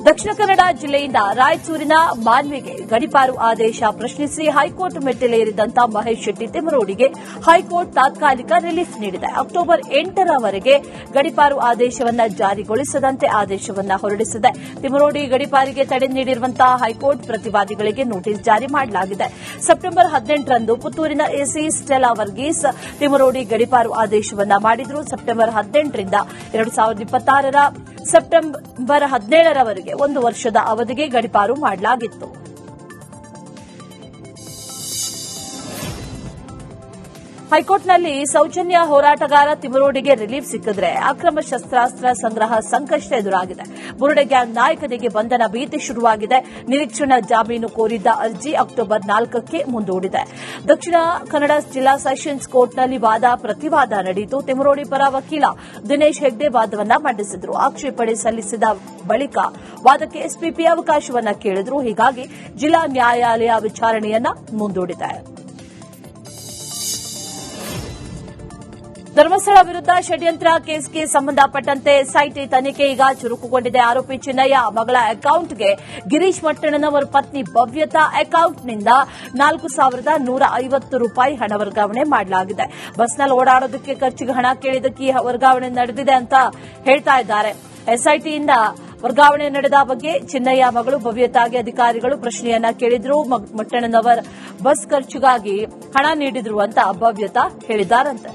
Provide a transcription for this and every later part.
ದಕ್ಷಿಣ ಕನ್ನಡ ಜಿಲ್ಲೆಯಿಂದ ರಾಯಚೂರಿನ ಮಾನ್ವಿಗೆ ಗಡೀಪಾರು ಆದೇಶ ಪ್ರಶ್ನಿಸಿ ಹೈಕೋರ್ಟ್ ಮೆಟ್ಟಿಲೇರಿದಂತ ಮಹೇಶ್ ಶೆಟ್ಟಿ ತಿಮರೋಡಿಗೆ ಹೈಕೋರ್ಟ್ ತಾತ್ಕಾಲಿಕ ರಿಲೀಫ್ ನೀಡಿದೆ. ಅಕ್ಟೋಬರ್ 8ರವರೆಗೆ ಗಡೀಪಾರು ಆದೇಶವನ್ನು ಜಾರಿಗೊಳಿಸದಂತೆ ಆದೇಶವನ್ನು ಹೊರಡಿಸಿದೆ. ತಿಮರೋಡಿ ಗಡೀಪಾರಿಗೆ ತಡೆ ನೀಡಿರುವಂತಹ ಹೈಕೋರ್ಟ್ ಪ್ರತಿವಾದಿಗಳಿಗೆ ನೋಟಿಸ್ ಜಾರಿ ಮಾಡಲಾಗಿದೆ. ಸೆಪ್ಟೆಂಬರ್ 18ರಂದು ಪುತ್ತೂರಿನ ಎಸಿ ಸ್ಟೆಲಾ ವರ್ಗೀಸ್ ತಿಮರೋಡಿ ಗಡೀಪಾರು ಆದೇಶವನ್ನು ಮಾಡಿದ್ರು. ಸೆಪ್ಟೆಂಬರ್ 18ರಿಂದ 2026ರ ಸೆಪ್ಟೆಂಬರ್ 17ರವರೆಗೆ 1 ವರ್ಷದ ಅವಧಿಗೆ ಗಡೀಪಾರು ಮಾಡಲಾಗಿತ್ತು. ಹೈಕೋರ್ಟ್ನಲ್ಲಿ ಸೌಜನ್ಯ ಹೋರಾಟಗಾರ ತಿಮರೋಡಿಗೆ ರಿಲೀಫ್ ಸಿಕ್ಕಿದ್ರೆ ಅಕ್ರಮ ಶಸ್ತ್ರಾಸ್ತ್ರ ಸಂಗ್ರಹ ಸಂಕಷ್ಟ ಎದುರಾಗಿದೆ. ಬುರುಡೆ ಗ್ಯಾಂಗ್ ನಾಯಕನಿಗೆ ಬಂಧನ ಭೀತಿ ಶುರುವಾಗಿದೆ. ನಿರೀಕ್ಷಣಾ ಜಾಮೀನು ಕೋರಿದ್ದ ಅರ್ಜಿ ಅಕ್ಟೋಬರ್ 4ಕ್ಕೆ ಮುಂದೂಡಿದೆ. ದಕ್ಷಿಣ ಕನ್ನಡ ಜಿಲ್ಲಾ ಸೆಷನ್ಸ್ ಕೋರ್ಟ್ನಲ್ಲಿ ವಾದ ಪ್ರತಿವಾದ ನಡೆಯಿತು. ತಿಮರೋಡಿ ಪರ ವಕೀಲ ದಿನೇಶ್ ಹೆಗ್ಡೆ ವಾದವನ್ನ ಮಂಡಿಸಿದ್ರು. ಆಕ್ಷೇಪಣೆ ಸಲ್ಲಿಸಿದ ಬಳಿಕ ವಾದಕ್ಕೆ ಎಸ್ಪಿಪಿ ಅವಕಾಶವನ್ನ ಕೇಳಿದ್ರು. ಹೀಗಾಗಿ ಜಿಲ್ಲಾ ನ್ಯಾಯಾಲಯ ವಿಚಾರಣೆಯನ್ನ ಮುಂದೂಡಿದೆ. ಧರ್ಮಸ್ಥಳ ವಿರುದ್ಧ ಷಡ್ಯಂತ್ರ ಕೇಸ್ಗೆ ಸಂಬಂಧಪಟ್ಟಂತೆ ಎಸ್ಐಟಿ ತನಿಖೆ ಈಗ ಚುರುಕುಗೊಂಡಿದೆ. ಆರೋಪಿ ಚಿನ್ನಯ್ಯ ಮಗಳ ಅಕೌಂಟ್ಗೆ ಗಿರೀಶ್ ಮಟ್ಟಣ್ಣನವರ ಪತ್ನಿ ಭವ್ಯತಾ ಅಕೌಂಟ್ನಿಂದ 4,150 ರೂಪಾಯಿ ಹಣ ವರ್ಗಾವಣೆ ಮಾಡಲಾಗಿದೆ. ಬಸ್ನಲ್ಲಿ ಓಡಾಡೋದಕ್ಕೆ ಖರ್ಚಿಗೆ ಹಣ ಕೇಳಿದ್ದಕ್ಕೆ ಈ ವರ್ಗಾವಣೆ ನಡೆದಿದೆ ಅಂತ ಹೇಳ್ತಾ ಇದ್ದಾರೆ. ಎಸ್ಐಟಿಯಿಂದ ವರ್ಗಾವಣೆ ನಡೆದ ಬಗ್ಗೆ ಚಿನ್ನಯ್ಯ ಮಗಳು ಭವ್ಯತಾಗೆ ಅಧಿಕಾರಿಗಳು ಪ್ರಶ್ನೆಯನ್ನ ಕೇಳಿದ್ರು. ಮಟ್ಟಣ್ಣನವರ ಬಸ್ ಖರ್ಚಿಗಾಗಿ ಹಣ ನೀಡಿದ್ರು ಅಂತ ಭವ್ಯತಾ ಹೇಳಿದ್ದಾರಂತೆ.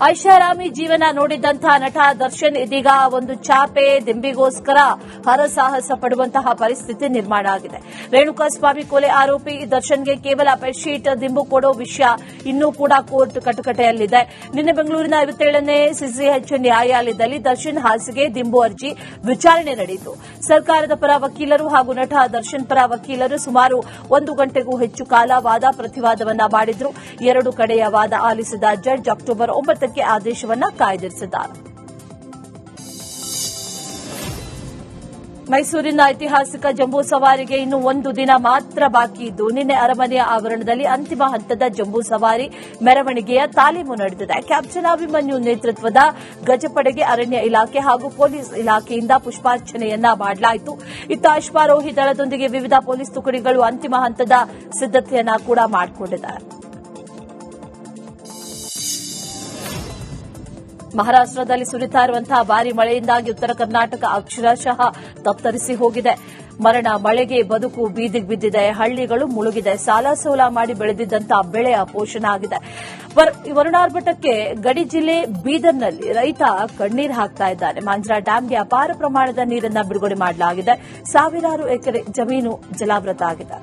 ಐಷಾರಾಮಿ ಜೀವನ ನೋಡಿದಂತಹ ನಟ ದರ್ಶನ್ ಇದೀಗ ಒಂದು ಚಾಪೆ ದಿಂಬಿಗೋಸ್ಕರ ಹರಸಾಹಸ ಪಡುವಂತಹ ಪರಿಸ್ಥಿತಿ ನಿರ್ಮಾಣ ಆಗಿದೆ. ರೇಣುಕಾಸ್ವಾಮಿ ಕೊಲೆ ಆರೋಪಿ ದರ್ಶನ್ಗೆ ಕೇವಲ ಬೆಡ್ಶೀಟ್ ದಿಂಬು ಕೊಡೋ ವಿಷಯ ಇನ್ನೂ ಕೂಡ ಕೋರ್ಟ್ ಕಟಕಟೆಯಲ್ಲಿದೆ. ನಿನ್ನೆ ಬೆಂಗಳೂರಿನ 57ನೇ ಸಿಸಿಎಚ್ ನ್ಯಾಯಾಲಯದಲ್ಲಿ ದರ್ಶನ್ ಹಾಸಿಗೆ ದಿಂಬು ಅರ್ಜಿ ವಿಚಾರಣೆ ನಡೆಯಿತು. ಸರ್ಕಾರದ ಪರ ವಕೀಲರು ಹಾಗೂ ನಟ ದರ್ಶನ್ ಪರ ವಕೀಲರು ಸುಮಾರು 1 ಗಂಟೆಗೂ ಹೆಚ್ಚು ಕಾಲ ವಾದ ಪ್ರತಿವಾದವನ್ನ ಮಾಡಿದ್ರು. 2 ಕಡೆಯ ವಾದ ಆಲಿಸಿದ ಜಡ್ಜ್ ಅಕ್ಟೋಬರ್ 9ಕ್ಕೆ ಆದೇಶವನ್ನ ಕಾಯ್ದಿರಿಸಿದ್ದಾರೆ. ಮೈಸೂರಿನ ಐತಿಹಾಸಿಕ ಜಂಬೂ ಸವಾರಿಗೆ ಇನ್ನು 1 ದಿನ ಮಾತ್ರ ಬಾಕಿ ಇದ್ದು ನಿನ್ನೆ ಅರಮನೆಯ ಆವರಣದಲ್ಲಿ ಅಂತಿಮ ಹಂತದ ಜಂಬೂ ಸವಾರಿ ಮೆರವಣಿಗೆಯ ತಾಲೀಮು ನಡೆದಿದೆ. ಕ್ಯಾಪ್ಟನ್ ಅಭಿಮನ್ಯು ನೇತೃತ್ವದ ಗಜಪಡೆಗೆ ಅರಣ್ಯ ಇಲಾಖೆ ಹಾಗೂ ಪೊಲೀಸ್ ಇಲಾಖೆಯಿಂದ ಪುಷ್ಪಾರ್ಚನೆಯನ್ನ ಮಾಡಲಾಯಿತು. ಇತ್ತ ಅಶ್ವಾರೋಹಿ ದಳದೊಂದಿಗೆ ವಿವಿಧ ಪೊಲೀಸ್ ತುಕಡಿಗಳು ಅಂತಿಮ ಹಂತದ ಸಿದ್ದತೆಯನ್ನ ಕೂಡ ಮಾಡಿಕೊಂಡಿದ್ದಾರೆ. ಮಹಾರಾಷ್ಟದಲ್ಲಿ ಸುರಿತಾ ಇರುವಂತಹ ಭಾರೀ ಮಳೆಯಿಂದಾಗಿ ಉತ್ತರ ಕರ್ನಾಟಕ ಅಕ್ಷರಶಃ ತತ್ತರಿಸಿ ಹೋಗಿದೆ. ಮಳೆಗೆ ಬದುಕು ಬೀದಿಗೆ ಬಿದ್ದಿದೆ. ಹಳ್ಳಿಗಳು ಮುಳುಗಿದೆ. ಸಾಲ ಸೋಲ ಮಾಡಿ ಬೆಳೆದಿದ್ದಂತಹ ಬೆಳೆ ಅಪೋಷಣ ಆಗಿದೆ. ವರುಣಾರ್ಭಟಕ್ಕೆ ಗಡಿ ಜಿಲ್ಲೆ ಬೀದರ್ನಲ್ಲಿ ರೈತ ಕಣ್ಣೀರು ಹಾಕ್ತಾ ಇದ್ದಾನೆ. ಮಾಂಜ್ರಾ ಡ್ಯಾಂಗೆ ಅಪಾರ ಪ್ರಮಾಣದ ನೀರನ್ನು ಬಿಡುಗಡೆ ಮಾಡಲಾಗಿದೆ. ಸಾವಿರಾರು ಎಕರೆ ಜಮೀನು ಜಲಾವೃತ ಆಗಿದೆ.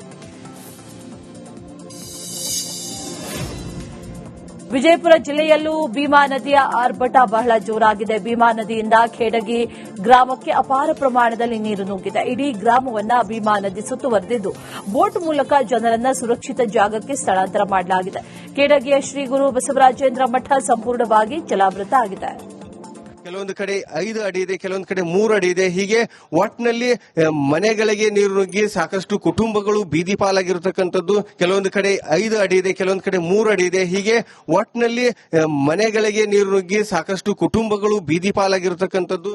ವಿಜಯಪುರ ಜಿಲ್ಲೆಯಲ್ಲೂ ಭೀಮಾ ನದಿಯ ಆರ್ಭಟ ಬಹಳ ಜೋರಾಗಿದೆ. ಭೀಮಾ ನದಿಯಿಂದ ಖೇಡಗಿ ಗ್ರಾಮಕ್ಕೆ ಅಪಾರ ಪ್ರಮಾಣದಲ್ಲಿ ನೀರು ನುಗ್ಗಿದೆ. ಇಡೀ ಗ್ರಾಮವನ್ನ ಭೀಮಾ ನದಿ ಸುತ್ತುವರೆದಿದ್ದು ಬೋಟ್ ಮೂಲಕ ಜನರನ್ನ ಸುರಕ್ಷಿತ ಜಾಗಕ್ಕೆ ಸ್ಥಳಾಂತರ ಮಾಡಲಾಗಿದೆ. ಖೇಡಗಿಯ ಶ್ರೀ ಗುರು ಬಸವರಾಜೇಂದ್ರ ಮಠ ಸಂಪೂರ್ಣವಾಗಿ ಜಲಾವೃತ ಆಗಿದೆ. ಕೆಲವೊಂದು ಕಡೆ 5 ಅಡಿ ಇದೆ, ಕೆಲವೊಂದು ಕಡೆ 3 ಅಡಿ ಇದೆ. ಹೀಗೆ ಒಟ್ಟಿನಲ್ಲಿ ಮನೆಗಳಿಗೆ ನೀರು ನುಗ್ಗಿ ಸಾಕಷ್ಟು ಕುಟುಂಬಗಳು ಬೀದಿ ಪಾಲಾಗಿರತಕ್ಕಂಥದ್ದು. ಕೆಲವೊಂದು ಕಡೆ 5 ಅಡಿ ಇದೆ, ಕೆಲವೊಂದು ಕಡೆ 3 ಅಡಿ ಇದೆ. ಹೀಗೆ ಒಟ್ಟಿನಲ್ಲಿ ಮನೆಗಳಿಗೆ ನೀರು ನುಗ್ಗಿ ಸಾಕಷ್ಟು ಕುಟುಂಬಗಳು ಬೀದಿ ಪಾಲಾಗಿರತಕ್ಕಂಥದ್ದು.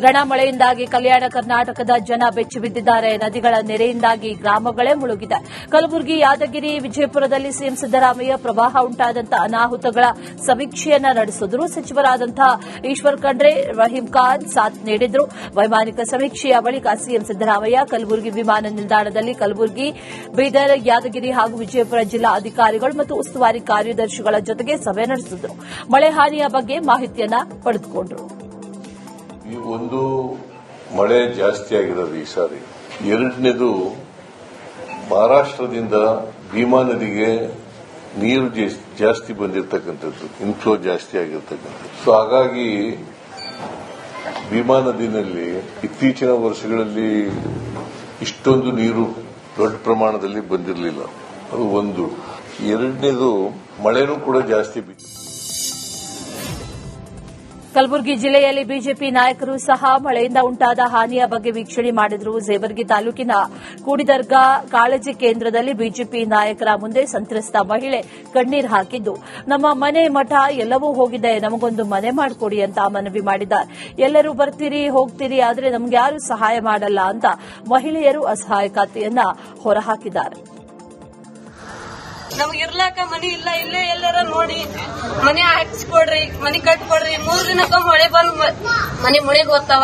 ರಣ ಮಳೆಯಿಂದಾಗಿ ಕಲ್ಯಾಣ ಕರ್ನಾಟಕದ ಜನ ಬೆಚ್ಚಿ ಬಿದ್ದಿದ್ದಾರೆ. ನದಿಗಳ ನೆರೆಯಿಂದಾಗಿ ಗ್ರಾಮಗಳೇ ಮುಳುಗಿದೆ. ಕಲಬುರಗಿ, ಯಾದಗಿರಿ, ವಿಜಯಪುರದಲ್ಲಿ ಸಿಎಂ ಸಿದ್ದರಾಮಯ್ಯ ಪ್ರವಾಹ ಉಂಟಾದಂತಹ ಅನಾಹುತಗಳ ಸಮೀಕ್ಷೆಯನ್ನ ನಡೆಸಿದ್ರು. ಸಚಿವರಾದಂತಹ ಈಶ್ವರ್ ಖಂಡ್ರೆ, ರಹೀಂ ಖಾನ್ ಸಾಥ್ ನೀಡಿದ್ರು. ವೈಮಾನಿಕ ಸಮೀಕ್ಷೆಯ ಬಳಿಕ ಸಿಎಂ ಸಿದ್ದರಾಮಯ್ಯ ಕಲಬುರಗಿ ವಿಮಾನ ನಿಲ್ದಾಣದಲ್ಲಿ ಕಲಬುರಗಿ, ಬೀದರ್, ಯಾದಗಿರಿ ಹಾಗೂ ವಿಜಯಪುರ ಜಿಲ್ಲಾ ಅಧಿಕಾರಿಗಳು ಮತ್ತು ಉಸ್ತುವಾರಿ ಕಾರ್ಯದರ್ಶಿಗಳ ಜೊತೆಗೆ ಸಭೆ ನಡೆಸಿದ್ರು. ಮಳೆ ಹಾನಿಯ ಬಗ್ಗೆ ಮಾಹಿತಿಯನ್ನ ಪಡೆದುಕೊಂಡರು. ಒಂದು ಮಳೆ ಜಾಸ್ತಿ ಆಗಿರೋದು ಈ ಸಾರಿ. ಎರಡನೇದು ಮಹಾರಾಷ್ಟದಿಂದ ಭೀಮಾ ನದಿಗೆ ನೀರು ಜಾಸ್ತಿ ಬಂದಿರತಕ್ಕಂಥದ್ದು, ಇನ್ಫ್ಲೋ ಜಾಸ್ತಿ ಆಗಿರ್ತಕ್ಕಂಥದ್ದು. ಸೊ ಹಾಗಾಗಿ ಭೀಮಾ ನದಿನಲ್ಲಿ ಇತ್ತೀಚಿನ ವರ್ಷಗಳಲ್ಲಿ ಇಷ್ಟೊಂದು ನೀರು ದೊಡ್ಡ ಪ್ರಮಾಣದಲ್ಲಿ ಬಂದಿರಲಿಲ್ಲ. ಅದು ಒಂದು. ಎರಡನೇದು ಮಳೆನೂ ಕೂಡ ಜಾಸ್ತಿ ಬಿತ್ತು. ಕಲಬುರಗಿ ಜಿಲ್ಲೆಯಲ್ಲಿ ಬಿಜೆಪಿ ನಾಯಕರು ಸಹ ಮಳೆಯಿಂದ ಉಂಟಾದ ಹಾನಿಯ ಬಗ್ಗೆ ವೀಕ್ಷಣೆ ಮಾಡಿದರು. ಜೇವರ್ಗಿ ತಾಲೂಕಿನ ಕೂಡಿದರ್ಗಾ ಕಾಳಜಿ ಕೇಂದ್ರದಲ್ಲಿ ಬಿಜೆಪಿ ನಾಯಕರ ಮುಂದೆ ಸಂತ್ರಸ್ತ ಮಹಿಳೆ ಕಣ್ಣೀರು ಹಾಕಿದ್ದು, ನಮ್ಮ ಮನೆ ಮಠ ಎಲ್ಲವೂ ಹೋಗಿದೆ, ನಮಗೊಂದು ಮನೆ ಮಾಡಿಕೊಡಿ ಅಂತ ಮನವಿ ಮಾಡಿದ್ದಾರೆ. ಎಲ್ಲರೂ ಬರ್ತೀರಿ ಹೋಗ್ತೀರಿ, ಆದರೆ ನಮ್ಗೆ ಯಾರು ಸಹಾಯ ಮಾಡಲ್ಲ ಅಂತ ಮಹಿಳೆಯರು ಅಸಹಾಯಕತೆಯನ್ನ ಹೊರಹಾಕಿದ್ದಾರೆ. ನಮ್ಗೆ ಇರ್ಲಾಕ ಮನಿ ಇಲ್ಲ, ಇಲ್ಲೇ ಎಲ್ಲಾರ ನೋಡಿ ಮನಿ ಹಾಕ್ಸ್ಕೊಡ್ರಿ, ಮನಿ ಕಟ್ಕೊಡ್ರಿ. 3 ದಿನಕ್ಕ ಮಳೆ ಬಂದ್ ಮನಿ ಮುಳಿಗ್ ಹೋಗ್ತಾವ,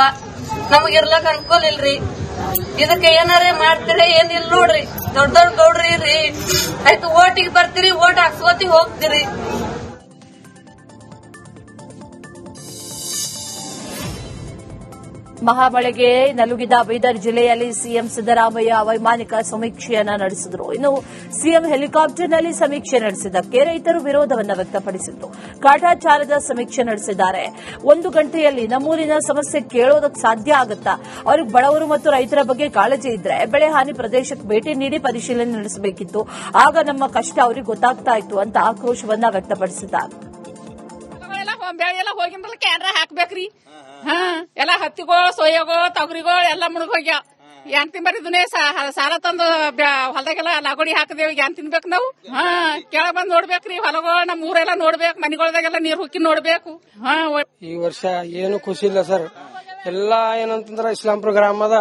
ನಮಗ್ ಇರ್ಲಾಕ ಅನುಕೂಲ ಇಲ್ರಿ. ಇದಕ್ಕೆ ಏನಾರೇ ಮಾಡ್ತೀರಿ ಏನಿಲ್ಲ ನೋಡ್ರಿ. ದೊಡ್ಡ ದೊಡ್ಡ ಗೌಡ್ರಿ ಇರ್ರಿ, ಆಯ್ತು ಓಟಿಗೆ ಬರ್ತೀರಿ, ಓಟ್ ಹಾಕ್ಸ್ಕೋತಿ ಹೋಗ್ತೀರಿ. ಮಹಾಮಳೆಗೆ ನಲುಗಿದ ಬೀದರ್ ಜಿಲ್ಲೆಯಲ್ಲಿ ಸಿಎಂ ಸಿದ್ದರಾಮಯ್ಯ ವೈಮಾನಿಕ ಸಮೀಕ್ಷೆಯನ್ನ ನಡೆಸಿದರು. ಇನ್ನು ಸಿಎಂ ಹೆಲಿಕಾಪ್ಟರ್ನಲ್ಲಿ ಸಮೀಕ್ಷೆ ನಡೆಸಿದ್ದಕ್ಕೆ ರೈತರು ವಿರೋಧವನ್ನು ವ್ಯಕ್ತಪಡಿಸಿದ್ದು, ಕಾಟಾಚಾರದ ಸಮೀಕ್ಷೆ ನಡೆಸಿದ್ದಾರೆ. 1 ಗಂಟೆಯಲ್ಲಿ ನಮ್ಮೂರಿನ ಸಮಸ್ಯೆ ಕೇಳೋದಕ್ಕೆ ಸಾಧ್ಯ ಆಗುತ್ತಾ? ಅವ್ರಿಗೆ ಬಡವರು ಮತ್ತು ರೈತರ ಬಗ್ಗೆ ಕಾಳಜಿ ಇದ್ರೆ ಬೆಳೆ ಹಾನಿ ಪ್ರದೇಶಕ್ಕೆ ಭೇಟಿ ನೀಡಿ ಪರಿಶೀಲನೆ ನಡೆಸಬೇಕಿತ್ತು. ಆಗ ನಮ್ಮ ಕಷ್ಟ ಅವ್ರಿಗೆ ಗೊತ್ತಾಗ್ತಾ ಇತ್ತು ಅಂತ ಆಕ್ರೋಶವನ್ನ ವ್ಯಕ್ತಪಡಿಸಿದ್ದಾರೆ. ಬೆಳೆ ಹೋಗಿಂಬಲ್ ಕ್ಯಾನ್ರ ಹಾಕ್ಬೇಕ್ರಿ. ಎಲ್ಲ ಹತ್ತಿಗೋ ಸೋಯಗೋ ತೊಗರಿಗೋ ಎಲ್ಲ ಮುಣಗ್ ಹೋಗ್ಯಾವ. ಏನ್ ತಿಂಬರಿ ಇದನ್ನೇ ಸಾಲ ತಂದು ಹೊಲದಾಗೆಲ್ಲ ಲಾಗೋಡಿ ಹಾಕದೇವಿ. ಏನ್ ತಿನ್ಬೇಕು ನಾವು? ಕೆಳಗ್ ಬಂದ್ ನೋಡ್ಬೇಕ್ರಿ. ಹೊಲಗಳು ನಮ್ಮ ಊರೆಲ್ಲ ನೋಡ್ಬೇಕು, ಮನಿಗೊಳದಾಗೆಲ್ಲ ನೀರ್ ಹುಕ್ಕಿ ನೋಡ್ಬೇಕು. ಈ ವರ್ಷ ಏನು ಖುಷಿ ಇಲ್ಲ ಸರ್. ಎಲ್ಲಾ ಏನಂತಂದ್ರ ಇಸ್ಲಾಂಪುರ ಗ್ರಾಮದ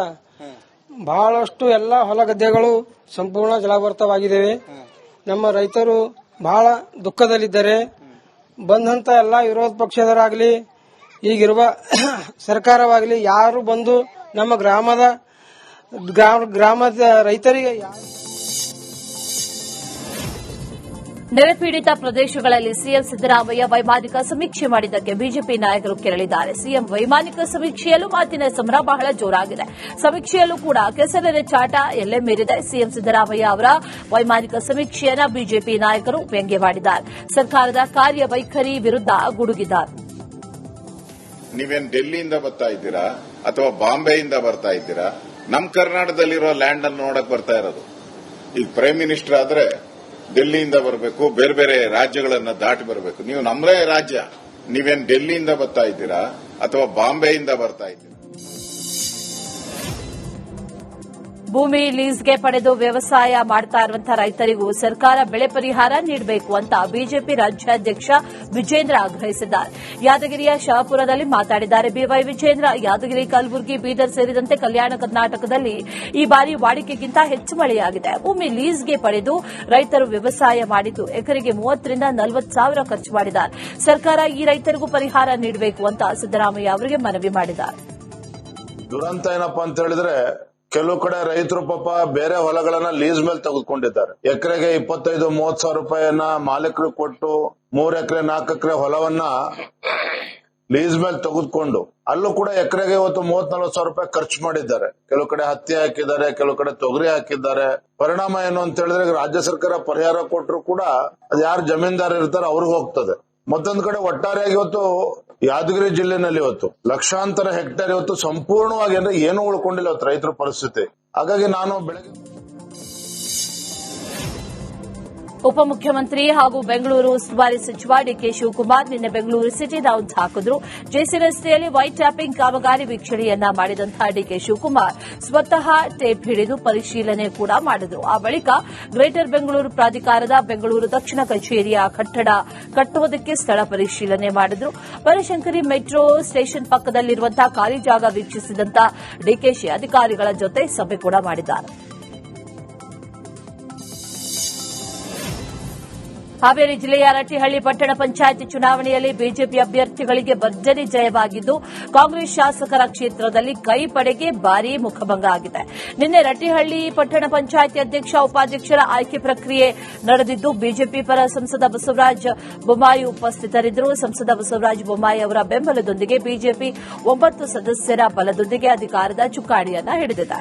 ಬಹಳಷ್ಟು ಎಲ್ಲಾ ಹೊಲ ಗದ್ದೆಗಳು ಸಂಪೂರ್ಣ ಜಲಾವೃತವಾಗಿದ್ದೇವೆ. ನಮ್ಮ ರೈತರು ಬಹಳ ದುಃಖದಲ್ಲಿದ್ದಾರೆ. ಬಂದಂತ ಎಲ್ಲಾ ವಿರೋಧ ಪಕ್ಷದವರಾಗ್ಲಿ ಈಗಿರುವ ಸರ್ಕಾರವಾಗಲಿ ಯಾರು ಬಂದು ನಮ್ಮ ಗ್ರಾಮದ ರೈತರಿಗೆ ನೆರೆಪೀಡಿತ ಪ್ರದೇಶಗಳಲ್ಲಿ ಸಿಎಂ ಸಿದ್ದರಾಮಯ್ಯ ವೈಮಾನಿಕ ಸಮೀಕ್ಷೆ ಮಾಡಿದ್ದಕ್ಕೆ ಬಿಜೆಪಿ ನಾಯಕರು ಕೆರಳಿದ್ದಾರೆ. ಸಿಎಂ ವೈಮಾನಿಕ ಸಮೀಕ್ಷೆಯಲ್ಲೂ ಮಾತಿನ ಸಮರ ಬಹಳ ಜೋರಾಗಿದೆ. ಸಮೀಕ್ಷೆಯಲ್ಲೂ ಕೂಡ ಕೆಸರೆರೆ ಚಾಟ ಎಲ್ಲೆ ಮೀರಿದೆ. ಸಿಎಂ ಸಿದ್ದರಾಮಯ್ಯ ಅವರ ವೈಮಾನಿಕ ಸಮೀಕ್ಷೆಯನ್ನ ಬಿಜೆಪಿ ನಾಯಕರು ವ್ಯಂಗ್ಯ ಮಾಡಿದ್ದಾರೆ. ಸರ್ಕಾರದ ಕಾರ್ಯವೈಖರಿ ವಿರುದ್ಧ ಗುಡುಗಿದ್ದಾರೆ. ನೀವೇನ್ ಡೆಲ್ಲಿಯಿಂದ ಬರ್ತಾ ಇದ್ದೀರಾ ಅಥವಾ ಬಾಂಬೆಯಿಂದ ಬರ್ತಾ ಇದ್ದೀರಾ? ನಮ್ ಕರ್ನಾಟಕದಲ್ಲಿರೋ ಲ್ಯಾಂಡ್ ಅನ್ನು ನೋಡಕ್ ಬರ್ತಾ ಇರೋದು. ಈಗ ಪ್ರೈಮ್ ಮಿನಿಸ್ಟರ್ ಆದ್ರೆ ಡೆಲ್ಲಿಯಿಂದ ಬರಬೇಕು, ಬೇರೆ ಬೇರೆ ರಾಜ್ಯಗಳನ್ನ ದಾಟಿ ಬರಬೇಕು. ನೀವು ನಮ್ಮದೇ ರಾಜ್ಯ, ನೀವೇನ್ ಡೆಲ್ಲಿಯಿಂದ ಬರ್ತಾ ಇದ್ದೀರಾ ಅಥವಾ ಬಾಂಬೆಯಿಂದ ಬರ್ತಾ ಇದ್ದೀರಾ? ಭೂಮಿ ಲೀಸ್ಗೆ ಪಡೆದು ವ್ಯವಸಾಯ ಮಾಡ್ತಾ ಇರುವಂತಹ ರೈತರಿಗೂ ಸರ್ಕಾರ ಬೆಳೆ ಪರಿಹಾರ ನೀಡಬೇಕು ಅಂತ ಬಿಜೆಪಿ ರಾಜ್ಯಾಧ್ಯಕ್ಷ ವಿಜೇಂದ್ರ ಆಗ್ರಹಿಸಿದ್ದಾರೆ. ಯಾದಗಿರಿಯ ಶಹಾಪುರದಲ್ಲಿ ಮಾತನಾಡಿದ್ದಾರೆ. ಬಿವೈ ವಿಜೇಂದ್ರ, ಯಾದಗಿರಿ, ಕಲಬುರಗಿ, ಬೀದರ್ ಸೇರಿದಂತೆ ಕಲ್ಯಾಣ ಕರ್ನಾಟಕದಲ್ಲಿ ಈ ಬಾರಿ ವಾಡಿಕೆಗಿಂತ ಹೆಚ್ಚು ಮಳೆಯಾಗಿದೆ. ಭೂಮಿ ಲೀಸ್ಗೆ ಪಡೆದು ರೈತರು ವ್ಯವಸಾಯ ಮಾಡಿದ್ದು ಎಕರೆಗೆ 30 ರಿಂದ 40 ಸಾವಿರ ಖರ್ಚು ಮಾಡಿದ್ದಾರೆ. ಸರ್ಕಾರ ಈ ರೈತರಿಗೂ ಪರಿಹಾರ ನೀಡಬೇಕು ಅಂತ ಸಿದ್ದರಾಮಯ್ಯ ಅವರಿಗೆ ಮನವಿ ಮಾಡಿದ್ದಾರೆ. ದುರಂತ ಏನಪ್ಪಾ ಅಂತ ಹೇಳಿದ್ರೆ, ಕೆಲವು ಕಡೆ ರೈತರು ಪಾಪ ಬೇರೆ ಹೊಲಗಳನ್ನ ಲೀಸ್ ಮೇಲೆ ತೆಗೆದುಕೊಂಡಿದ್ದಾರೆ. ಎಕರೆಗೆ 25-30 ಸಾವಿರ ರೂಪಾಯಿಯನ್ನ ಮಾಲೀಕರು ಕೊಟ್ಟು 3 ಎಕರೆ 4 ಎಕರೆ ಹೊಲವನ್ನ ಲೀಸ್ ಮೇಲೆ ತೆಗೆದುಕೊಂಡು ಅಲ್ಲೂ ಕೂಡ ಎಕರೆಗೆ ಇವತ್ತು 30-40 ಸಾವಿರ ರೂಪಾಯಿ ಖರ್ಚು ಮಾಡಿದ್ದಾರೆ. ಕೆಲವು ಕಡೆ ಹತ್ತಿ ಹಾಕಿದ್ದಾರೆ, ಕೆಲವು ಕಡೆ ತೊಗರಿ ಹಾಕಿದ್ದಾರೆ. ಪರಿಣಾಮ ಏನು ಅಂತ ಹೇಳಿದ್ರೆ, ರಾಜ್ಯ ಸರ್ಕಾರ ಪರಿಹಾರ ಕೊಟ್ಟರು ಕೂಡ ಅದು ಯಾರು ಜಮೀನ್ದಾರ ಇರ್ತಾರೆ ಅವ್ರಿಗೆ ಹೋಗ್ತದೆ. ಮತ್ತೊಂದು ಕಡೆ ಒಟ್ಟಾರೆಯಾಗಿ ಇವತ್ತು ಯಾದಗಿರಿ ಜಿಲ್ಲೆನಲ್ಲಿ ಇವತ್ತು ಲಕ್ಷಾಂತರ ಹೆಕ್ಟೇರ್ ಇವತ್ತು ಸಂಪೂರ್ಣವಾಗಿ ಅಂದ್ರೆ ಏನು ಉಳ್ಕೊಂಡಿಲ್ಲ ಇವತ್ತು ರೈತರ ಪರಿಸ್ಥಿತಿ. ಹಾಗಾಗಿ ನಾನು ಬೆಳಗ್ಗೆ ಉಪಮುಖ್ಯಮಂತ್ರಿ ಹಾಗೂ ಬೆಂಗಳೂರು ಉಸ್ತುವಾರಿ ಸಚಿವ ಡಿಕೆ ಶಿವಕುಮಾರ್ ನಿನ್ನೆ ಬೆಂಗಳೂರು ಸಿಟಿ ರೌಂಡ್ಸ್ ಹಾಕಿದ್ರು. ಜೆಸಿ ರಸ್ತೆಯಲ್ಲಿ ವೈಟ್ ಟ್ಯಾಪಿಂಗ್ ಕಾಮಗಾರಿ ವೀಕ್ಷಣೆಯನ್ನ ಮಾಡಿದಂತಹ ಡಿಕೆ ಶಿವಕುಮಾರ್ ಸ್ವತಃ ಟೇಪ್ ಹಿಡಿದು ಪರಿಶೀಲನೆ ಕೂಡ ಮಾಡಿದ್ರು. ಆ ಬಳಿಕ ಗ್ರೇಟರ್ ಬೆಂಗಳೂರು ಪ್ರಾಧಿಕಾರದ ಬೆಂಗಳೂರು ದಕ್ಷಿಣ ಕಚೇರಿಯ ಕಟ್ಟಡ ಕಟ್ಟುವುದಕ್ಕೆ ಸ್ಥಳ ಪರಿಶೀಲನೆ ಮಾಡಿದ್ರು. ಬನಶಂಕರಿ ಮೆಟ್ರೋ ಸ್ಟೇಷನ್ ಪಕ್ಕದಲ್ಲಿರುವಂತಹ ಖಾಲಿ ಜಾಗ ವೀಕ್ಷಿಸಿದಂತಹ ಡಿಕೆಶಿ ಅಧಿಕಾರಿಗಳ ಜೊತೆ ಸಭೆ ಕೂಡ ಮಾಡಿದ್ದಾರೆ. ಹಾವೇರಿ ಜಿಲ್ಲೆಯ ರಟ್ಟಿಹಳ್ಳಿ ಪಟ್ಟಣ ಪಂಚಾಯಿತಿ ಚುನಾವಣೆಯಲ್ಲಿ ಬಿಜೆಪಿ ಅಭ್ಯರ್ಥಿಗಳಿಗೆ ಭರ್ಜರಿ ಜಯವಾಗಿದ್ದು, ಕಾಂಗ್ರೆಸ್ ಶಾಸಕರ ಕ್ಷೇತ್ರದಲ್ಲಿ ಕೈ ಪಡೆಗೆ ಭಾರೀ ಮುಖಭಂಗ ಆಗಿದೆ. ನಿನ್ನೆ ರಟ್ಟಿಹಳ್ಳಿ ಪಟ್ಟಣ ಪಂಚಾಯಿತಿ ಅಧ್ಯಕ್ಷ ಉಪಾಧ್ಯಕ್ಷರ ಆಯ್ಕೆ ಪ್ರಕ್ರಿಯೆ ನಡೆದಿದ್ದು, ಬಿಜೆಪಿ ಪರ ಸಂಸದ ಬಸವರಾಜ ಬೊಮ್ಮಾಯಿ ಉಪಸ್ಥಿತರಿದ್ದರು. ಸಂಸದ ಬಸವರಾಜ ಬೊಮ್ಮಾಯಿ ಅವರ ಬೆಂಬಲದೊಂದಿಗೆ ಬಿಜೆಪಿ 9 ಸದಸ್ಯರ ಬಲದೊಂದಿಗೆ ಅಧಿಕಾರದ ಚುಕ್ಕಾಣಿಯನ್ನ ಹಿಡಿದಿದೆ.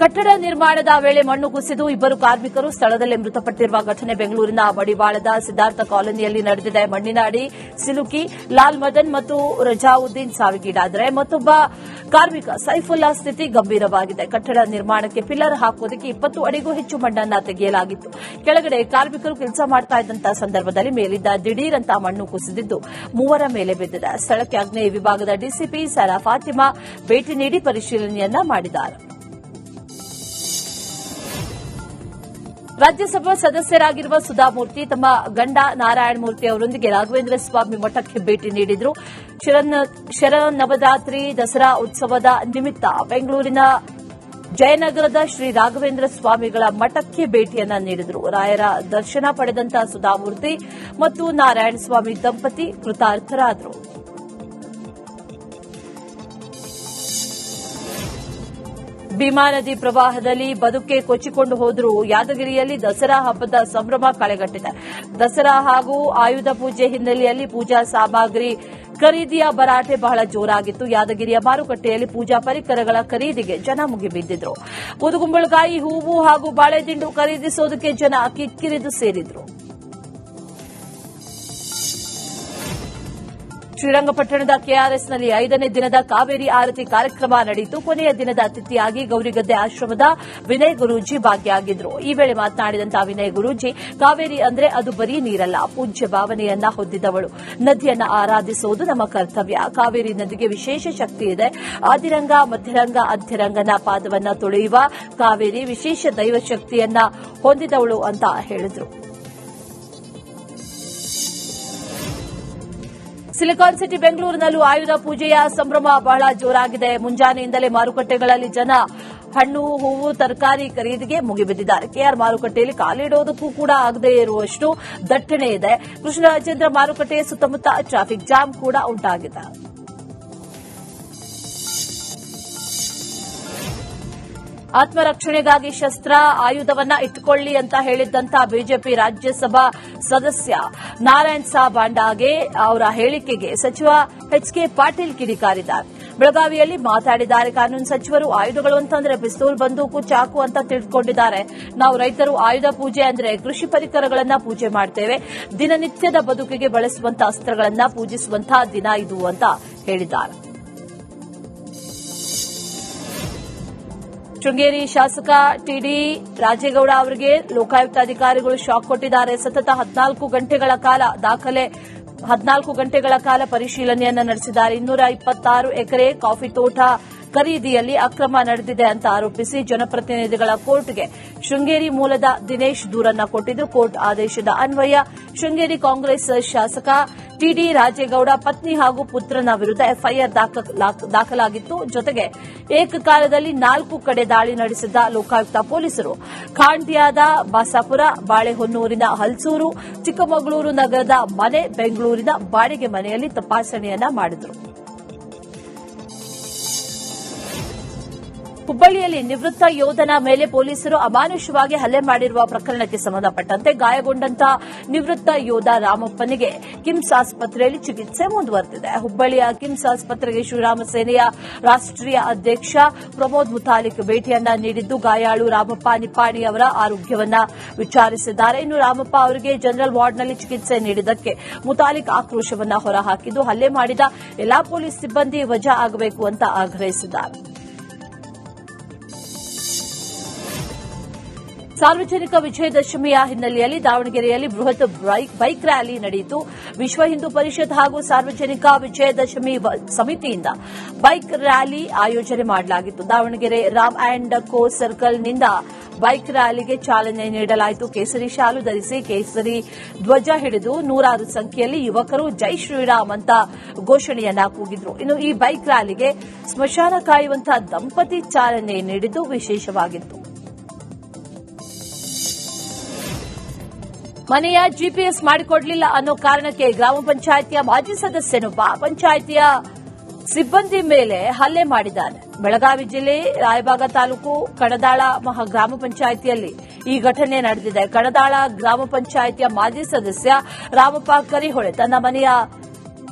ಕಟ್ಟಡ ನಿರ್ಮಾಣದ ವೇಳೆ ಮಣ್ಣು ಕುಸಿದು ಇಬ್ಬರು ಕಾರ್ಮಿಕರು ಸ್ಥಳದಲ್ಲೇ ಮೃತಪಟ್ಟಿರುವ ಘಟನೆ ಬೆಂಗಳೂರಿನ ಮಡಿವಾಳದ ಸಿದ್ಧಾರ್ಥ ಕಾಲೋನಿಯಲ್ಲಿ ನಡೆದಿದೆ. ಮಣ್ಣಿನ ಅಡಿ ಸಿಲುಕಿ ಲಾಲ್ ಮದನ್ ಮತ್ತು ರಜಾವುದ್ದೀನ್ ಸಾವಿಗೀಡಾದರೆ ಮತ್ತೊಬ್ಬ ಕಾರ್ಮಿಕ ಸೈಫುಲ್ಲಾ ಸ್ಥಿತಿ ಗಂಭೀರವಾಗಿದೆ. ಕಟ್ಟಡ ನಿರ್ಮಾಣಕ್ಕೆ ಪಿಲ್ಲರ್ ಹಾಕುವುದಕ್ಕೆ 20 ಅಡಿಗೂ ಹೆಚ್ಚು ಮಣ್ಣನ್ನು ತೆಗೆಯಲಾಗಿತ್ತು. ಕೆಳಗಡೆ ಕಾರ್ಮಿಕರು ಕೆಲಸ ಮಾಡ್ತಾ ಇದ್ದಂತಹ ಸಂದರ್ಭದಲ್ಲಿ ಮೇಲಿದ್ದ ದಿಢೀರ್ ಅಂತ ಮಣ್ಣು ಕುಸಿದಿದ್ದು ಮೂವರ ಮೇಲೆ ಬಿದ್ದಿದೆ. ಸ್ಥಳಕ್ಕೆ ಆಗ್ನೇಯ ವಿಭಾಗದ ಡಿಸಿಪಿ ಸಾರಾ ಫಾತಿಮಾ ಭೇಟಿ ನೀಡಿ ಪರಿಶೀಲನೆಯನ್ನ ಮಾಡಿದ್ದಾರೆ. ರಾಜ್ಯಸಭಾ ಸದಸ್ಯರಾಗಿರುವ ಸುಧಾಮೂರ್ತಿ ತಮ್ಮ ಗಂಡ ನಾರಾಯಣಮೂರ್ತಿ ಅವರೊಂದಿಗೆ ರಾಘವೇಂದ್ರ ಸ್ವಾಮಿ ಮಠಕ್ಕೆ ಭೇಟಿ ನೀಡಿದರು. ಶರನ್ನವರಾತ್ರಿ ದಸರಾ ಉತ್ಸವದ ನಿಮಿತ್ತ ಬೆಂಗಳೂರಿನ ಜಯನಗರದ ಶ್ರೀ ರಾಘವೇಂದ್ರ ಸ್ವಾಮಿಗಳ ಮಠಕ್ಕೆ ಭೇಟಿಯನ್ನ ನೀಡಿದರು. ರಾಯರ ದರ್ಶನ ಪಡೆದಂತಹ ಸುಧಾಮೂರ್ತಿ ಮತ್ತು ನಾರಾಯಣಸ್ವಾಮಿ ದಂಪತಿ ಕೃತಾರ್ಥರಾದರು. ಭೀಮಾ ನದಿ ಪ್ರವಾಹದಲ್ಲಿ ಬದುಕೆ ಕೊಚ್ಚಿಕೊಂಡು ಹೋದರೂ ಯಾದಗಿರಿಯಲ್ಲಿ ದಸರಾ ಹಬ್ಬದ ಸಂಭ್ರಮ ಕಳೆಗಟ್ಟಿದೆ. ದಸರಾ ಹಾಗೂ ಆಯುಧ ಪೂಜೆ ಹಿನ್ನೆಲೆಯಲ್ಲಿ ಪೂಜಾ ಸಾಮಗ್ರಿ ಖರೀದಿಯ ಭರಾಟೆ ಬಹಳ ಜೋರಾಗಿತ್ತು. ಯಾದಗಿರಿಯ ಮಾರುಕಟ್ಟೆಯಲ್ಲಿ ಪೂಜಾ ಪರಿಕರಗಳ ಖರೀದಿಗೆ ಜನ ಮುಗಿಬಿದ್ದಿದ್ರು. ಊದುಗುಂಬಳಕಾಯಿ, ಹೂವು ಹಾಗೂ ಬಾಳೆದಿಂಡು ಖರೀದಿಸೋದಕ್ಕೆ ಜನ ಕಿಕ್ಕಿರಿದು ಸೇರಿದ್ರು. ಶ್ರೀರಂಗಪಟ್ಟಣದ ಕೆಆರ್ಎಸ್ನಲ್ಲಿ 5ನೇ ದಿನದ ಕಾವೇರಿ ಆರತಿ ಕಾರ್ಯಕ್ರಮ ನಡೆಯಿತು. ಕೊನೆಯ ದಿನದ ಅತಿಥಿಯಾಗಿ ಗೌರಿಗದ್ದೆ ಆಶ್ರಮದ ವಿನಯ್ ಗುರೂಜಿ ಭಾಗಿಯಾಗಿದ್ದರು. ಈ ವೇಳೆ ಮಾತನಾಡಿದಂತಹ ವಿನಯ್ ಗುರೂಜಿ, ಕಾವೇರಿ ಅಂದ್ರೆ ಅದು ಬರೀ ನೀರಲ್ಲ, ಪೂಜ್ಯ ಭಾವನೆಯನ್ನ ಹೊಂದಿದವಳು. ನದಿಯನ್ನ ಆರಾಧಿಸುವುದು ನಮ್ಮ ಕರ್ತವ್ಯ. ಕಾವೇರಿ ನದಿಗೆ ವಿಶೇಷ ಶಕ್ತಿ ಇದೆ. ಆದಿರಂಗ, ಮಧ್ಯರಂಗ, ಅಧ್ಯರಂಗನ ಪಾದವನ್ನ ತೊಳೆಯುವ ಕಾವೇರಿ ವಿಶೇಷ ದೈವ ಶಕ್ತಿಯನ್ನ ಹೊಂದಿದವಳು ಅಂತ ಹೇಳಿದರು. ಸಿಲಿಕಾನ್ ಸಿಟಿ ಬೆಂಗಳೂರಿನಲ್ಲೂ ಆಯುಧ ಪೂಜೆಯ ಸಂಭ್ರಮ ಬಹಳ ಜೋರಾಗಿದೆ. ಮುಂಜಾನೆಯಿಂದಲೇ ಮಾರುಕಟ್ಟೆಗಳಲ್ಲಿ ಜನ ಹಣ್ಣು, ಹೂವು, ತರಕಾರಿ ಖರೀದಿಗೆ ಮುಗಿಬಿದ್ದಿದ್ದಾರೆ. ಕೆಆರ್ ಮಾರುಕಟ್ಟೆಯಲ್ಲಿ ಕಾಲಿಡೋದಕ್ಕೂ ಕೂಡ ಆಗದೇ ಇರುವಷ್ಟು ದಟ್ಟಣೆ ಇದೆ. ಕೃಷ್ಣರಾಜೇಂದ್ರ ಮಾರುಕಟ್ಟೆಯ ಸುತ್ತಮುತ್ತ ಟ್ರಾಫಿಕ್ ಜಾಮ್ ಕೂಡ ಉಂಟಾಗಿದೆ. ಆತ್ಮರಕ್ಷಣೆಗಾಗಿ ಶಸ್ತ್ರ, ಆಯುಧವನ್ನ ಇಟ್ಟುಕೊಳ್ಳಿ ಅಂತ ಹೇಳಿದ್ದಂತಹ ಬಿಜೆಪಿ ರಾಜ್ಯಸಭಾ ಸದಸ್ಯ ನಾರಾಯಣ್ ಸಾಬಾಂಡಾಗೆ ಅವರ ಹೇಳಿಕೆಗೆ ಸಚಿವ ಎಚ್ಕೆ ಪಾಟೀಲ್ ಕಿಡಿಕಾರಿದ್ದಾರೆ. ಬೆಳಗಾವಿಯಲ್ಲಿ ಮಾತಾಡಿದ್ದಾರೆ. ಕಾನೂನು ಸಚಿವರು ಆಯುಧಗಳು ಅಂತಂದ್ರೆ ಪಿಸ್ತೂಲ್, ಬಂದೂಕು, ಚಾಕು ಅಂತ ತಿಳಿದುಕೊಂಡಿದ್ದಾರೆ. ನಾವು ರೈತರು ಆಯುಧ ಪೂಜೆ ಅಂದ್ರೆ ಕೃಷಿ ಪರಿಕರಗಳನ್ನ ಪೂಜೆ ಮಾಡ್ತೇವೆ. ದಿನನಿತ್ಯದ ಬದುಕಿಗೆ ಬಳಸುವಂತಹ ಅಸ್ತ್ರಗಳನ್ನ ಪೂಜಿಸುವಂತಹ ದಿನ ಇದು ಅಂತ ಹೇಳಿದ್ದಾರೆ. ಶೃಂಗೇರಿ ಶಾಸಕ ಟಿಡಿ ರಾಜೇಗೌಡ ಅವರಿಗೆ ಲೋಕಾಯುಕ್ತ ಅಧಿಕಾರಿಗಳು ಶಾಕ್ ಕೊಟ್ಟಿದ್ದಾರೆ. ಸತತ 14 ಗಂಟೆಗಳ ಕಾಲ ಪರಿಶೀಲನೆಯನ್ನು ನಡೆಸಿದ್ದಾರೆ. 226 ಎಕರೆ ಕಾಫಿ ತೋಟ ಖರೀದಿಯಲ್ಲಿ ಅಕ್ರಮ ನಡೆದಿದೆ ಅಂತ ಆರೋಪಿಸಿ ಜನಪ್ರತಿನಿಧಿಗಳ ಕೋರ್ಟ್ಗೆ ಶೃಂಗೇರಿ ಮೂಲದ ದಿನೇಶ್ ದೂರನ್ನ ಕೊಟ್ಟಿದ್ದು, ಕೋರ್ಟ್ ಆದೇಶದ ಅನ್ವಯ ಶೃಂಗೇರಿ ಕಾಂಗ್ರೆಸ್ ಶಾಸಕ ಟಿಡಿ ರಾಜೇಗೌಡ ಪತ್ನಿ ಹಾಗೂ ಪುತ್ರನ ವಿರುದ್ಧ ಎಫ್ಐಆರ್ ದಾಖಲಾಗಿತ್ತು. ಜೊತೆಗೆ ಏಕಕಾಲದಲ್ಲಿ 4 ಕಡೆ ದಾಳಿ ನಡೆಸಿದ್ದ ಲೋಕಾಯುಕ್ತ ಪೊಲೀಸರು ಖಾಂಡ್ಯಾದ ಬಾಸಾಪುರ, ಬಾಳೆಹೊನ್ನೂರಿನ ಹಲ್ಸೂರು, ಚಿಕ್ಕಮಗಳೂರು ನಗರದ ಮನೆ, ಬೆಂಗಳೂರಿನ ಬಾಡಿಗೆ ಮನೆಯಲ್ಲಿ ತಪಾಸಣೆಯನ್ನ ಮಾಡಿದರು. ಹುಬ್ಬಳ್ಳಿಯಲ್ಲಿ ನಿವೃತ್ತ ಯೋಧನ ಮೇಲೆ ಪೊಲೀಸರು ಅಮಾನುಷವಾಗಿ ಹಲ್ಲೆ ಮಾಡಿರುವ ಪ್ರಕರಣಕ್ಕೆ ಸಂಬಂಧಪಟ್ಟಂತೆ ಗಾಯಗೊಂಡಂತಹ ನಿವೃತ್ತ ಯೋಧ ರಾಮಪ್ಪನಿಗೆ ಕಿಮ್ಸ್ ಆಸ್ಪತ್ರೆಯಲ್ಲಿ ಚಿಕಿತ್ಸೆ ಮುಂದುವರೆದಿದೆ. ಹುಬ್ಬಳ್ಳಿಯ ಕಿಮ್ಸ್ ಆಸ್ಪತ್ರೆಗೆ ಶ್ರೀರಾಮ ಸೇನೆಯ ರಾಷ್ಟೀಯ ಅಧ್ಯಕ್ಷ ಪ್ರಮೋದ್ ಮುತಾಲಿಕ್ ಭೇಟಿಯನ್ನ ನೀಡಿದ್ದು, ಗಾಯಾಳು ರಾಮಪ್ಪ ನಿಪ್ಪಾಣಿ ಅವರ ಆರೋಗ್ಯವನ್ನ ವಿಚಾರಿಸಿದ್ದಾರೆ. ಇನ್ನು ರಾಮಪ್ಪ ಅವರಿಗೆ ಜನರಲ್ ವಾರ್ಡ್ನಲ್ಲಿ ಚಿಕಿತ್ಸೆ ನೀಡಿದ್ದಕ್ಕೆ ಮುತಾಲಿಕ್ ಆಕ್ರೋಶವನ್ನ ಹೊರಹಾಕಿದ್ದು, ಹಲ್ಲೆ ಮಾಡಿದ ಎಲ್ಲಾ ಪೊಲೀಸ್ ಸಿಬ್ಬಂದಿ ವಜಾ ಆಗಬೇಕು ಅಂತ ಆಗ್ರಹಿಸಿದ್ದಾರೆ. ಸಾರ್ವಜನಿಕ ವಿಜಯದಶಮಿಯ ಹಿನ್ನೆಲೆಯಲ್ಲಿ ದಾವಣಗೆರೆಯಲ್ಲಿ ಬೃಹತ್ ಬೈಕ್ ರ್ಯಾಲಿ ನಡೆಯಿತು. ವಿಶ್ವ ಹಿಂದೂ ಪರಿಷತ್ ಹಾಗೂ ಸಾರ್ವಜನಿಕ ವಿಜಯದಶಮಿ ಸಮಿತಿಯಿಂದ ಬೈಕ್ ರ್ಯಾಲಿ ಆಯೋಜನೆ ಮಾಡಲಾಗಿತ್ತು. ದಾವಣಗೆರೆ ರಾಮ್ ಅಂಡ್ ಕೋ ಸರ್ಕಲ್ನಿಂದ ಬೈಕ್ ರ್ಯಾಲಿಗೆ ಚಾಲನೆ ನೀಡಲಾಯಿತು. ಕೇಸರಿ ಶಾಲು ಧರಿಸಿ, ಕೇಸರಿ ಧ್ವಜ ಹಿಡಿದು ನೂರಾರು ಸಂಖ್ಯೆಯಲ್ಲಿ ಯುವಕರು ಜೈ ಶ್ರೀರಾಮ್ ಅಂತ ಘೋಷಣೆಯನ್ನ ಕೂಗಿದ್ರು. ಇನ್ನು ಈ ಬೈಕ್ ರ್ಯಾಲಿಗೆ ಸ್ಮಶಾನ ಕಾಯುವಂತಹ ದಂಪತಿ ಚಾಲನೆ ನೀಡಿದ್ದು ವಿಶೇಷವಾಗಿತ್ತು. ಮನೆಯ ಜಿಪಿಎಸ್ ಮಾಡಿಕೊಡಲಿಲ್ಲ ಅನ್ನೋ ಕಾರಣಕ್ಕೆ ಗ್ರಾಮ ಪಂಚಾಯಿತಿಯ ಮಾಜಿ ಸದಸ್ಯನೊಬ್ಬ ಪಂಚಾಯಿತಿಯ ಸಿಬ್ಬಂದಿ ಮೇಲೆ ಹಲ್ಲೆ ಮಾಡಿದ್ದಾನೆ. ಬೆಳಗಾವಿ ಜಿಲ್ಲೆ ರಾಯಬಾಗ ತಾಲೂಕು ಕಡದಾಳ ಗ್ರಾಮ ಪಂಚಾಯಿತಿಯಲ್ಲಿ ಈ ಘಟನೆ ನಡೆದಿದೆ. ಕಡದಾಳ ಗ್ರಾಮ ಪಂಚಾಯಿತಿಯ ಮಾಜಿ ಸದಸ್ಯ ರಾಮಪ್ಪ ಕರಿಹೊಳೆ ತನ್ನ ಮನೆಯ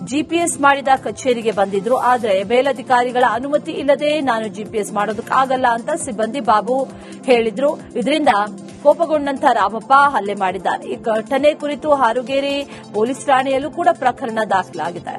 ಜಿಪಿಎಸ್ ಮಾಡಿದ ಕಚೇರಿಗೆ ಬಂದಿದ್ರು. ಆದರೆ ಮೇಲಧಿಕಾರಿಗಳ ಅನುಮತಿ ಇಲ್ಲದೆ ನಾನು ಜಿಪಿಎಸ್ ಮಾಡೋದಕ್ಕಾಗಲ್ಲ ಅಂತ ಸಿಬ್ಬಂದಿ ಬಾಬು ಹೇಳಿದ್ರು. ಇದರಿಂದ ಕೋಪಗೊಂಡಂತ ರಾಮಪ್ಪ ಹಲ್ಲೆ ಮಾಡಿದ್ದಾರೆ. ಈ ಘಟನೆ ಕುರಿತು ಹಾರುಗೇರಿ ಪೊಲೀಸ್ ಠಾಣೆಯಲ್ಲೂ ಕೂಡ ಪ್ರಕರಣ ದಾಖಲಾಗಿದೆ.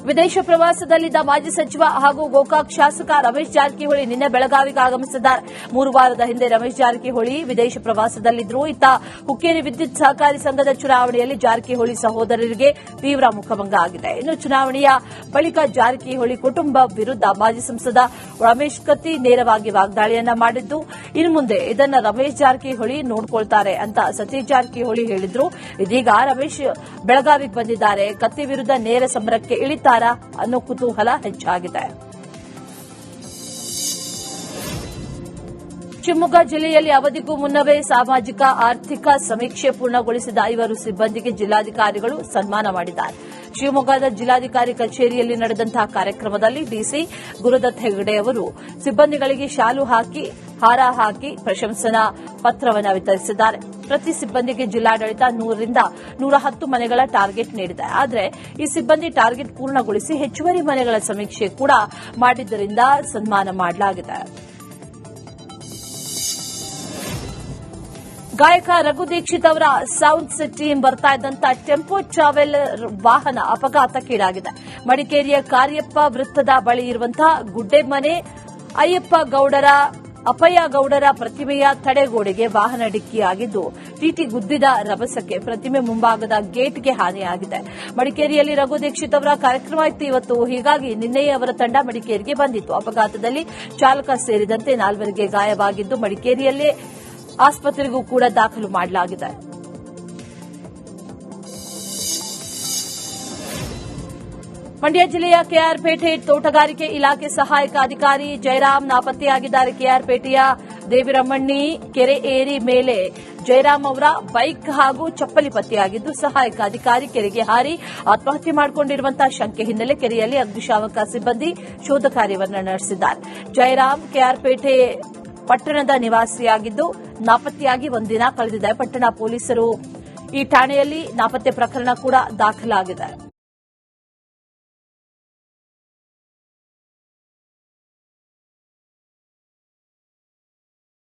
ವಿದೇಶ ಪ್ರವಾಸದಲ್ಲಿದ್ದ ಮಾಜಿ ಸಚಿವ ಹಾಗೂ ಗೋಕಾಕ್ ಶಾಸಕ ರಮೇಶ್ ಜಾರಕಿಹೊಳಿ ನಿನ್ನೆ ಬೆಳಗಾವಿಗೆ ಆಗಮಿಸಿದ್ದಾರೆ. 3 ವಾರದ ಹಿಂದೆ ರಮೇಶ್ ಜಾರಕಿಹೊಳಿ ವಿದೇಶ ಪ್ರವಾಸದಲ್ಲಿದ್ದರು. ಇತ್ತ ಹುಕ್ಕೇರಿ ವಿದ್ಯುತ್ ಸಹಕಾರಿ ಸಂಘದ ಚುನಾವಣೆಯಲ್ಲಿ ಜಾರಕಿಹೊಳಿ ಸಹೋದರರಿಗೆ ತೀವ್ರ ಮುಖಭಂಗ ಆಗಿದೆ. ಇನ್ನು ಚುನಾವಣೆಯ ಬಳಿಕ ಜಾರಕಿಹೊಳಿ ಕುಟುಂಬ ವಿರುದ್ಧ ಮಾಜಿ ಸಂಸದ ರಮೇಶ್ ಕತ್ತಿ ನೇರವಾಗಿ ವಾಗ್ದಾಳಿಯನ್ನ ಮಾಡಿದ್ದು, ಇನ್ನು ಮುಂದೆ ಇದನ್ನ ರಮೇಶ್ ಜಾರಕಿಹೊಳಿ ನೋಡಿಕೊಳ್ತಾರೆ ಅಂತ ಸತೀಶ್ ಜಾರಕಿಹೊಳಿ ಹೇಳಿದ್ರು. ಇದೀಗ ರಮೇಶ್ ಬೆಳಗಾವಿಗೆ ಬಂದಿದ್ದಾರೆ. ಕತ್ತಿ ವಿರುದ್ಧ ನೇರ ಸಮರಕ್ಕೆ ಇಳಿತಾರೆ ಅನ್ನೋ ಕುತೂಹಲ ಹೆಚ್ಚಾಗಿದೆ. ಶಿವಮೊಗ್ಗ ಜಿಲ್ಲೆಯಲ್ಲಿ ಅವಧಿಗೂ ಮುನ್ನವೇ ಸಾಮಾಜಿಕ ಆರ್ಥಿಕ ಸಮೀಕ್ಷೆ ಪೂರ್ಣಗೊಳಿಸಿದ 5 ಸಿಬ್ಬಂದಿಗೆ ಜಿಲ್ಲಾಧಿಕಾರಿಗಳು ಸನ್ಮಾನ ಮಾಡಿದ್ದಾರೆ. ಶಿವಮೊಗ್ಗದ ಜಿಲ್ಲಾಧಿಕಾರಿ ಕಚೇರಿಯಲ್ಲಿ ನಡೆದಂತಹ ಕಾರ್ಯಕ್ರಮದಲ್ಲಿ ಡಿಸಿ ಗುರುದತ್ ಹೆಗಡೆ ಅವರು ಸಿಬ್ಬಂದಿಗಳಿಗೆ ಶಾಲು ಹಾಕಿ ಹಾರ ಹಾಕಿ ಪ್ರಶಂಸನಾ ಪತ್ರವನ್ನು ವಿತರಿಸಿದ್ದಾರೆ. ಪ್ರತಿ ಸಿಬ್ಬಂದಿಗೆ ಜಿಲ್ಲಾಡಳಿತ 100 ರಿಂದ 110 ಮನೆಗಳ ಟಾರ್ಗೆಟ್ ನೀಡಿದೆ. ಆದರೆ ಈ ಸಿಬ್ಬಂದಿ ಟಾರ್ಗೆಟ್ ಪೂರ್ಣಗೊಳಿಸಿ ಹೆಚ್ಚುವರಿ ಮನೆಗಳ ಸಮೀಕ್ಷೆ ಕೂಡ ಮಾಡಿದ್ದರಿಂದ ಸನ್ಮಾನ ಮಾಡಲಾಗಿದೆ. ಗಾಯಕ ರಘು ದೀಕ್ಷಿತ್ ಅವರ ಸೌಂಡ್ ಸಿಸ್ಟಮ್ ಬರ್ತಾ ಇದ್ದಂತ ಟೆಂಪೋ ಟ್ರಾವೆಲರ್ ವಾಹನ ಅಪಘಾತಕ್ಕೀಡಾಗಿದೆ. ಮಡಿಕೇರಿಯ ಕಾರ್ಯಪ್ಪ ವೃತ್ತದ ಬಳಿ ಇರುವಂತಹ ಗುಡ್ಡೆಮನೆ ಅಪ್ಪಯ್ಯ ಗೌಡರ ಪ್ರತಿಮೆಯ ತಡೆಗೋಡೆಗೆ ವಾಹನ ಡಿಕ್ಕಿಯಾಗಿದ್ದು, ಟಿಟಿ ಗುದ್ದಿದ ರಭಸಕ್ಕೆ ಪ್ರತಿಮೆ ಮುಂಭಾಗದ ಗೇಟ್ಗೆ ಹಾನಿಯಾಗಿದೆ. ಮಡಿಕೇರಿಯಲ್ಲಿ ರಘು ದೀಕ್ಷಿತ್ ಅವರ ಕಾರ್ಯಕ್ರಮ ಇತ್ತು ಇವತ್ತು. ಹೀಗಾಗಿ ನಿನ್ನೆಯೇ ಅವರ ತಂಡ ಮಡಿಕೇರಿಗೆ ಬಂದಿತ್ತು. ಅಪಘಾತದಲ್ಲಿ ಚಾಲಕ ಸೇರಿದಂತೆ 4 ಗಾಯವಾಗಿದ್ದು, ಮಡಿಕೇರಿಯಲ್ಲೇ ಆಸ್ಪತ್ರೆಗೂ ಕೂಡ ದಾಖಲು ಮಾಡಲಾಗಿದೆ. ಮಂಡ್ಯ ಜಿಲ್ಲೆಯ ಕೆಆರ್ಪೇಟೆ ತೋಟಗಾರಿಕೆ ಇಲಾಖೆ ಸಹಾಯಕ ಅಧಿಕಾರಿ ಜಯರಾಮ್ ನಾಪತ್ತೆಯಾಗಿದ್ದಾರೆ. ಕೆಆರ್ಪೇಟೆಯ ದೇವಿರಮಣ್ಣಿ ಕೆರೆ ಏರಿ ಮೇಲೆ ಜಯರಾಮ್ ಅವರ ಬೈಕ್ ಹಾಗೂ ಚಪ್ಪಲಿ ಪತ್ತೆಯಾಗಿದ್ದು, ಸಹಾಯಕ ಅಧಿಕಾರಿ ಕೆರೆಗೆ ಹಾರಿ ಆತ್ಮಹತ್ಯೆ ಮಾಡಿಕೊಂಡಿರುವಂತಹ ಶಂಕೆ ಹಿನ್ನೆಲೆ ಕೆರೆಯಲ್ಲಿ ಅಗ್ನಿಶಾಮಕ ಸಿಬ್ಬಂದಿ ಶೋಧ ಕಾರ್ಯವನ್ನು ನಡೆಸಿದ್ದಾರೆ. ಜಯರಾಮ್ ಕೆಆರ್ಪೇಟೆ ಪಟ್ಟಣದ ನಿವಾಸಿಯಾಗಿದ್ದು, ನಾಪತ್ತೆಯಾಗಿ ಒಂದಿನ ಕಳೆದಿದೆ. ಪಟ್ಟಣ ಪೊಲೀಸರು ಈ ಠಾಣೆಯಲ್ಲಿ ನಾಪತ್ತೆ ಪ್ರಕರಣ ಕೂಡ ದಾಖಲಾಗಿದೆ.